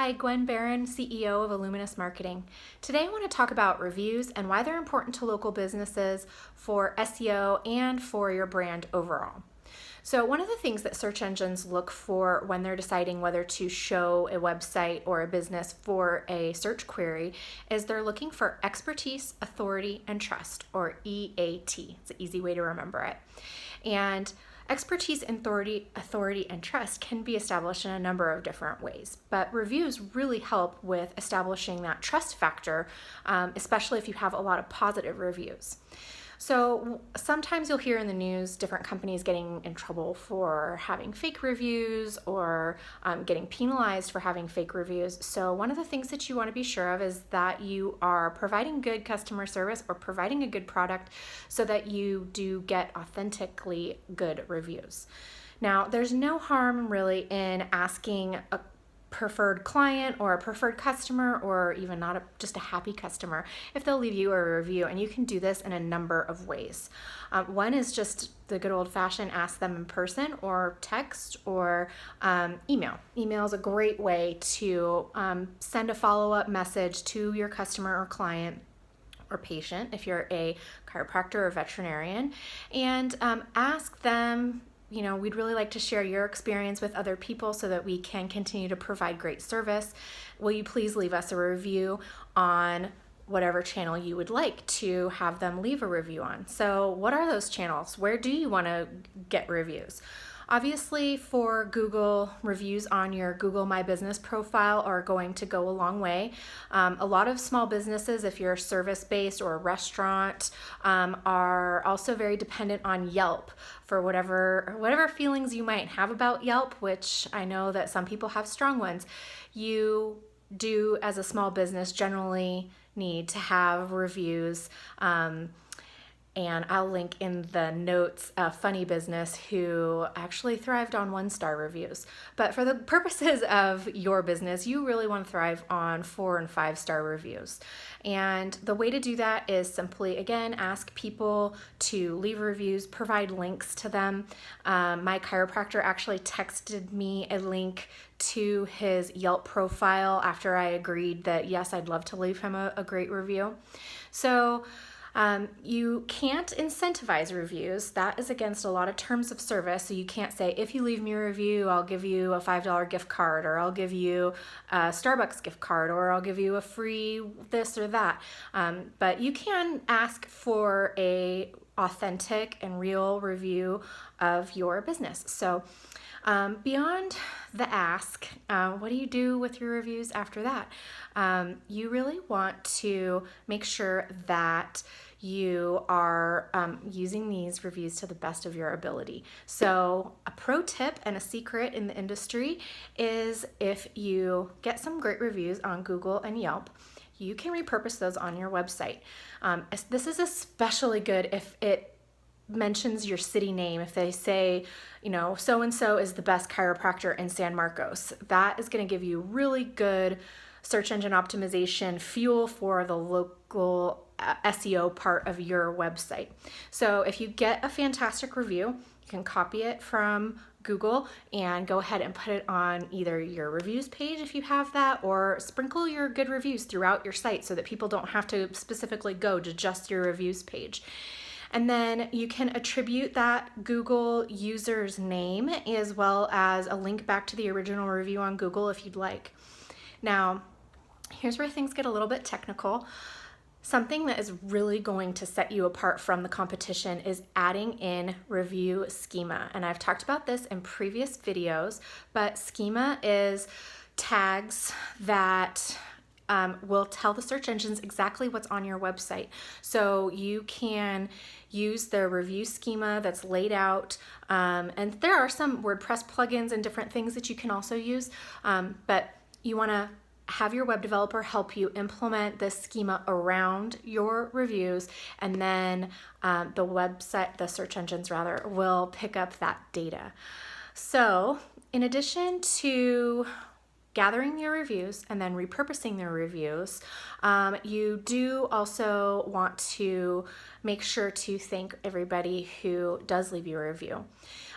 Hi, Gwen Barron, CEO of Illuminous Marketing. Today I want to talk about reviews and why they're important to local businesses for SEO and for your brand overall. So one of the things that search engines look for when they're deciding whether to show a website or a business for a search query is they're looking for expertise, authority, and trust, or E.A.T. It's an easy way to remember it. And expertise, authority, and trust can be established in a number of different ways, but reviews really help with establishing that trust factor, especially if you have a lot of positive reviews. So sometimes you'll hear in the news different companies getting in trouble for having fake reviews or getting penalized for having fake reviews. So one of the things that you want to be sure of is that you are providing good customer service or providing a good product so that you do get authentically good reviews. Now, there's no harm really in asking a preferred client or a preferred customer, or even not just a happy customer, if they'll leave you a review. And you can do this in a number of ways. One is just the good old-fashioned ask them in person or text or email. Email is a great way to send a follow-up message to your customer or client or patient if you're a chiropractor or veterinarian, and ask them, we'd really like to share your experience with other people so that we can continue to provide great service. Will you please leave us a review on whatever channel you would like to have them leave a review on? So what are those channels? Where do you want to get reviews? Obviously, for Google, reviews on your Google My Business profile are going to go a long way. A lot of small businesses, if you're service-based or a restaurant, are also very dependent on Yelp for whatever feelings you might have about Yelp, which I know that some people have strong ones. You do, as a small business, generally need to have reviews. And I'll link in the notes a funny business who actually thrived on 1-star reviews. But for the purposes of your business, you really want to thrive on 4- and 5-star reviews. And the way to do that is simply, again, ask people to leave reviews, provide links to them. My chiropractor actually texted me a link to his Yelp profile after I agreed that, yes, I'd love to leave him a great review. So you can't incentivize reviews. That is against a lot of terms of service. So you can't say, if you leave me a review, I'll give you a $5 gift card, or I'll give you a Starbucks gift card, or I'll give you a free this or that. But you can ask for a authentic and real review of your business. So beyond the ask, what do you do with your reviews after that? You really want to make sure that you are using these reviews to the best of your ability. So a pro tip and a secret in the industry is, if you get some great reviews on Google and Yelp, you can repurpose those on your website. This is especially good if it mentions your city name. If they say, so-and-so is the best chiropractor in San Marcos, that is going to give you really good search engine optimization fuel for the local SEO part of your website. So if you get a fantastic review, you can copy it from Google and go ahead and put it on either your reviews page if you have that, or sprinkle your good reviews throughout your site so that people don't have to specifically go to just your reviews page. And then you can attribute that Google user's name as well as a link back to the original review on Google if you'd like. Now, here's where things get a little bit technical. Something that is really going to set you apart from the competition is adding in review schema. And I've talked about this in previous videos, but schema is tags that will tell the search engines exactly what's on your website. So you can use the review schema that's laid out, and there are some WordPress plugins and different things that you can also use, but you want to have your web developer help you implement this schema around your reviews, and then the search engines will pick up that data. So in addition to gathering your reviews and then repurposing their reviews, you do also want to make sure to thank everybody who does leave you a review.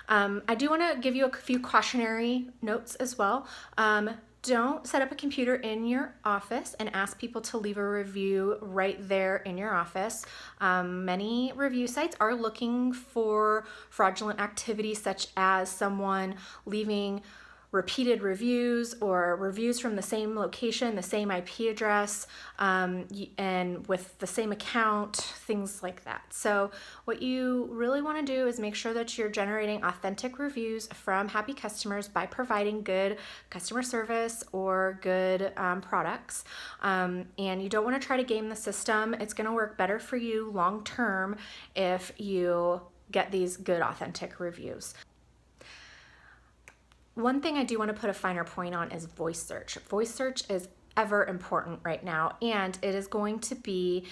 I do want to give you a few cautionary notes as well. don't set up a computer in your office and ask people to leave a review right there in your office. Many review sites are looking for fraudulent activity, such as someone leaving repeated reviews or reviews from the same location, the same IP address, and with the same account, things like that. So what you really want to do is make sure that you're generating authentic reviews from happy customers by providing good customer service or good products. And you don't want to try to game the system. It's going to work better for you long term if you get these good authentic reviews. One thing I do want to put a finer point on is voice search. Voice search is ever important right now, and it is going to be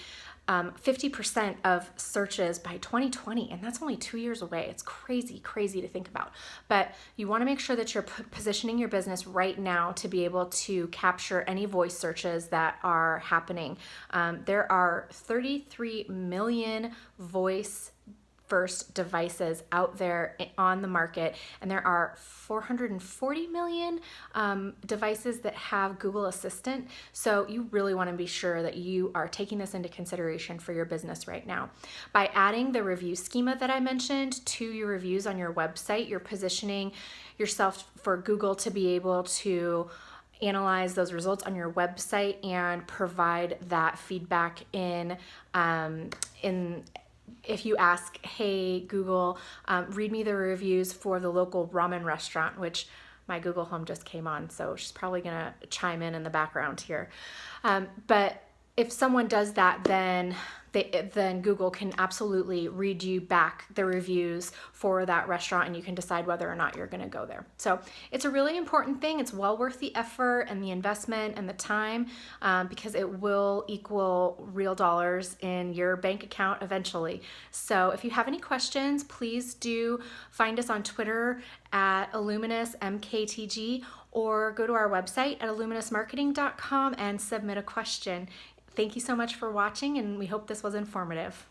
50% of searches by 2020, and that's only 2 years away. It's crazy to think about. But you want to make sure that you're positioning your business right now to be able to capture any voice searches that are happening. There are 33 million voice first devices out there on the market, and there are 440 million devices that have Google Assistant. So you really want to be sure that you are taking this into consideration for your business right now. By adding the review schema that I mentioned to your reviews on your website, you're positioning yourself for Google to be able to analyze those results on your website and provide that feedback if you ask, hey, Google, read me the reviews for the local ramen restaurant, which my Google Home just came on, so she's probably going to chime in the background here. But if someone does that, then Google can absolutely read you back the reviews for that restaurant, and you can decide whether or not you're going to go there. So it's a really important thing. It's well worth the effort and the investment and the time, because it will equal real dollars in your bank account eventually. So if you have any questions, please do find us on Twitter at illuminusmktg, or go to our website at illuminusmarketing.com and submit a question. Thank you so much for watching, and we hope this was informative.